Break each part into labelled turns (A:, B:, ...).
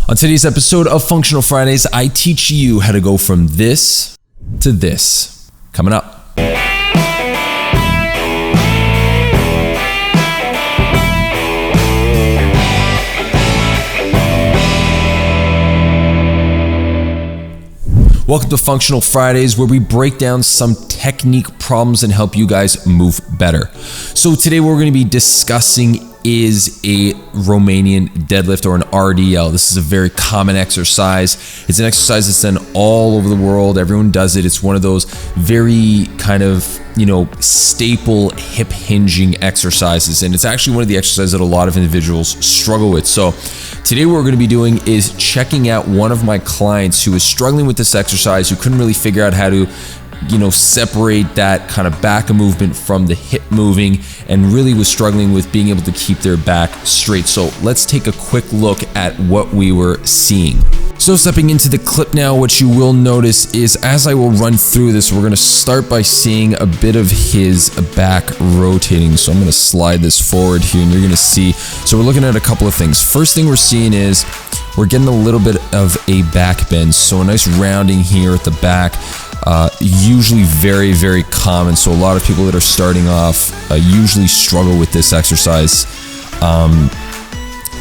A: On today's episode of Functional Fridays, I teach you how to go from this to this. Coming up. Welcome to Functional Fridays, where we break down some technique problems and help you guys move better. So today what we're going to be discussing is a Romanian deadlift, or an RDL. This is a very common exercise. It's an exercise that's done all over the world. Everyone does it. It's one of those very kind of, staple hip hinging exercises. And it's actually one of the exercises that a lot of individuals struggle with. So today what we're going to be doing is checking out one of my clients who is struggling with this exercise, who couldn't really figure out how to separate that kind of back movement from the hip moving, and really was struggling with being able to keep their back straight. So let's take a quick look at what we were seeing. So stepping into the clip now, what you will notice is as I will run through this, we're going to start by seeing a bit of his back rotating. So I'm going to slide this forward here and you're going to see. So we're looking at a couple of things. First thing we're seeing is we're getting a little bit of a back bend. So a nice rounding here at the back. Usually very, very common. So a lot of people that are starting off usually struggle with this exercise.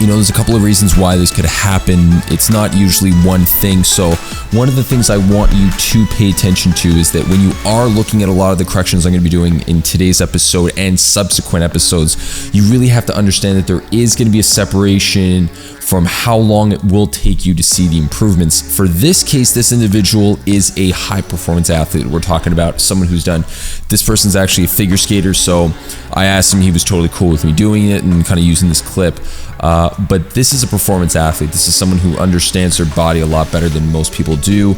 A: There's a couple of reasons why this could happen. It's not usually one thing. So one of the things I want you to pay attention to is that when you are looking at a lot of the corrections I'm going to be doing in today's episode and subsequent episodes, you really have to understand that there is going to be a separation from how long it will take you to see the improvements. For this case, this individual is a high performance athlete. We're talking about someone who's done, this person's actually a figure skater. So I asked him, he was totally cool with me doing it and kind of using this clip. But this is a performance athlete. This is someone who understands their body a lot better than most people do.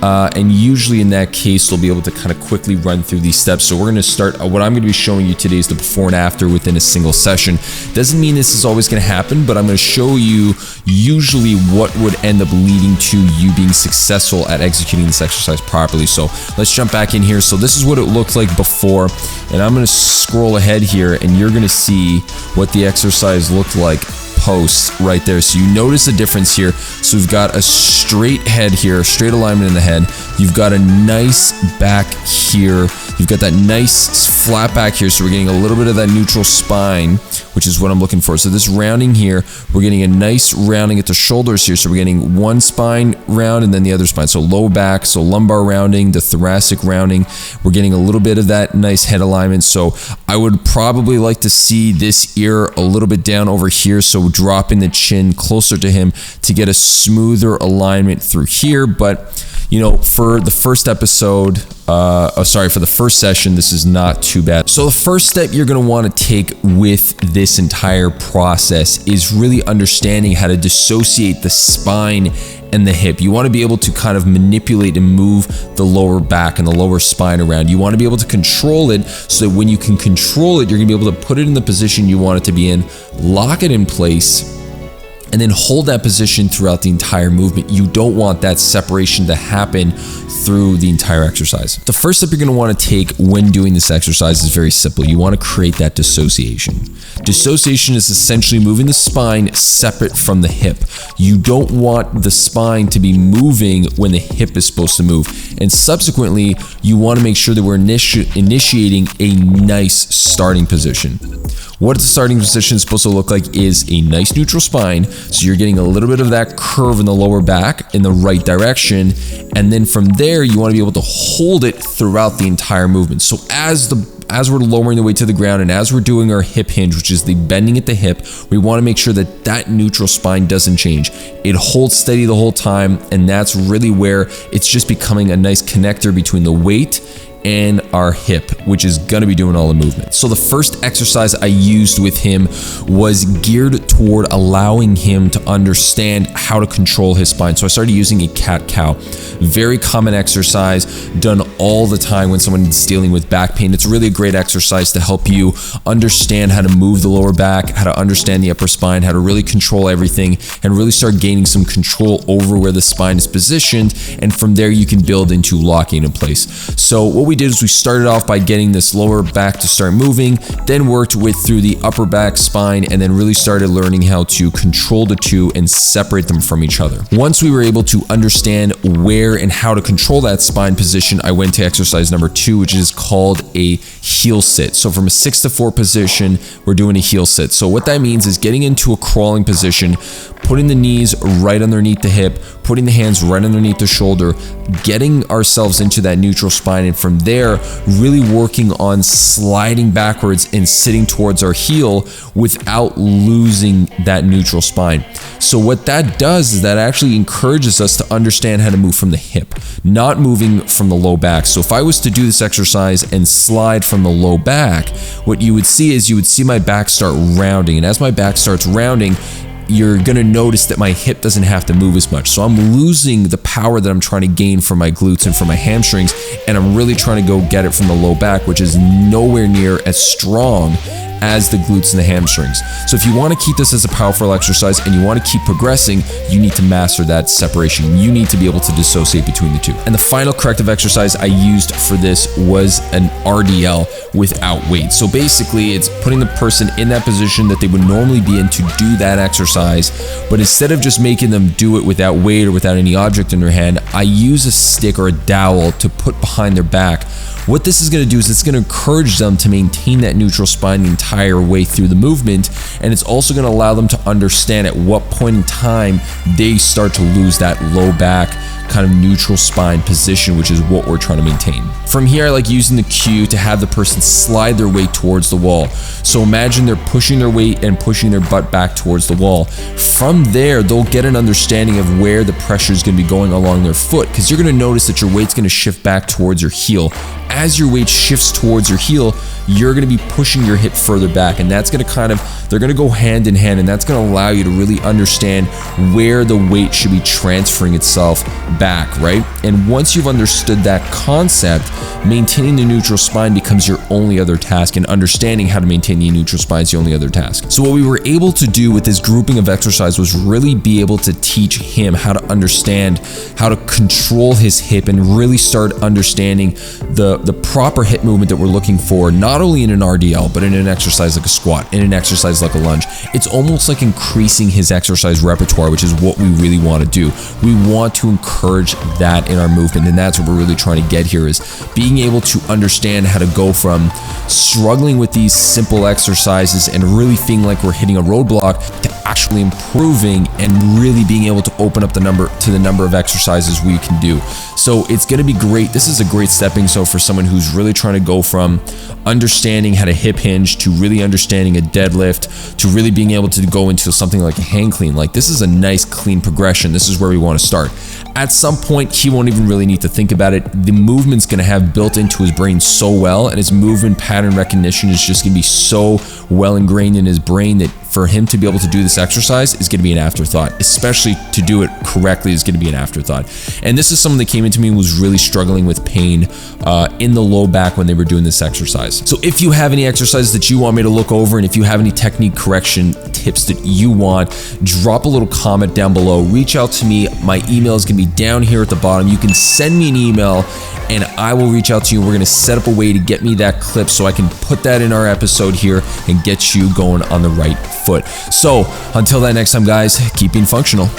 A: And usually in that case, they'll be able to kind of quickly run through these steps. So we're going to start, what I'm going to be showing you today is the before and after within a single session. Doesn't mean this is always going to happen, but I'm going to show you usually what would end up leading to you being successful at executing this exercise properly. So let's jump back in here. So this is what it looked like before, and I'm going to scroll ahead here and you're going to see what the exercise looked like post right there. So you notice the difference here. So we've got a straight head here, straight alignment in the head. You've got a nice back here. You've got that nice flat back here. So we're getting a little bit of that neutral spine, which is what I'm looking for. So this rounding here, we're getting a nice rounding at the shoulders here. So we're getting one spine round and then the other spine. So low back, so lumbar rounding, the thoracic rounding. We're getting a little bit of that nice head alignment. So I would probably like to see this ear a little bit down over here. So dropping the chin closer to him to get a smoother alignment through here. But for the first episode, for the first session, this is not too bad. So the first step you're going to want to take with this entire process is really understanding how to dissociate the spine and the hip. You want to be able to kind of manipulate and move the lower back and the lower spine around. You want to be able to control it so that when you can control it, you're going to be able to put it in the position you want it to be in, lock it in place, and then hold that position throughout the entire movement. You don't want that separation to happen through the entire exercise. The first step you're going to want to take when doing this exercise is very simple. You want to create that dissociation. Dissociation is essentially moving the spine separate from the hip. You don't want the spine to be moving when the hip is supposed to move. And subsequently, you want to make sure that we're initiating a nice starting position. What the starting position is supposed to look like is a nice neutral spine. So you're getting a little bit of that curve in the lower back in the right direction. And then from there, you want to be able to hold it throughout the entire movement. So as we're lowering the weight to the ground and as we're doing our hip hinge, which is the bending at the hip, we want to make sure that that neutral spine doesn't change. It holds steady the whole time. And that's really where it's just becoming a nice connector between the weight and our hip, which is going to be doing all the movement. So the first exercise I used with him was geared toward allowing him to understand how to control his spine. So I started using a cat-cow. Very common exercise done all the time when someone's dealing with back pain. It's really a great exercise to help you understand how to move the lower back, how to understand the upper spine, how to really control everything, and really start gaining some control over where the spine is positioned. And from there, you can build into locking in place. So what we did is we started off by getting this lower back to start moving, then worked through the upper back, spine, and then really started learning how to control the two and separate them from each other. Once we were able to understand where and how to control that spine position, I went to exercise number 2, which is called a heel sit. So from a 6 to 4 position, we're doing a heel sit. So what that means is getting into a crawling position, putting the knees right underneath the hip, putting the hands right underneath the shoulder, getting ourselves into that neutral spine, and from there, really working on sliding backwards and sitting towards our heel without losing that neutral spine. So what that does is that actually encourages us to understand how to move from the hip, not moving from the low back. So if I was to do this exercise and slide from the low back, what you would see is you would see my back start rounding, and as my back starts rounding, you're gonna notice that my hip doesn't have to move as much. So I'm losing the power that I'm trying to gain from my glutes and from my hamstrings, and I'm really trying to go get it from the low back, which is nowhere near as strong as the glutes and the hamstrings. So if you want to keep this as a powerful exercise and you want to keep progressing, you need to master that separation. You need to be able to dissociate between the two. And the final corrective exercise I used for this was an RDL without weight. So basically it's putting the person in that position that they would normally be in to do that exercise, but instead of just making them do it without weight or without any object in their hand, I use a stick or a dowel to put behind their back. What this is going to do is it's going to encourage them to maintain that neutral spine the entire way through the movement, and it's also going to allow them to understand at what point in time they start to lose that low back kind of neutral spine position, which is what we're trying to maintain. From here, I like using the cue to have the person slide their weight towards the wall. So imagine they're pushing their weight and pushing their butt back towards the wall. From there, they'll get an understanding of where the pressure is going to be going along their foot, because you're going to notice that your weight's going to shift back towards your heel. As your weight shifts towards your heel, you're going to be pushing your hip further back, and that's going to they're going to go hand in hand, and that's going to allow you to really understand where the weight should be transferring itself back, right? And once you've understood that concept, maintaining the neutral spine becomes your only other task, and understanding how to maintain the neutral spine is the only other task. So what we were able to do with this grouping of exercise was really be able to teach him how to understand how to control his hip and really start understanding the proper hip movement that we're looking for, not only in an RDL, but in an exercise like a squat, in an exercise like a lunge. It's almost like increasing his exercise repertoire, which is what we really want to do. We want to encourage that in our movement, and that's what we're really trying to get here, is being able to understand how to go from struggling with these simple exercises and really feeling like we're hitting a roadblock to actually improving and really being able to open up the number of exercises we can do. So it's going to be great. This is a great stepping stone for someone who's really trying to go from understanding how to hip hinge to really understanding a deadlift to really being able to go into something like a hang clean. Like, this is a nice clean progression. This is where we want to start. At some point, he won't even really need to think about it. The movement's going to have built into his brain so well, and his movement pattern recognition is just going to be so well ingrained in his brain that for him to be able to do this exercise is going to be an afterthought, especially to do it correctly is going to be an afterthought. And this is someone that came into me and was really struggling with pain in the low back when they were doing this exercise. So if you have any exercises that you want me to look over, and if you have any technique correction tips that you want, drop a little comment down below. Reach out to me. My email is going to be down here at the bottom. You can send me an email and I will reach out to you. We're going to set up a way to get me that clip so I can put that in our episode here and get you going on the right foot. So until that next time, guys, keep being functional.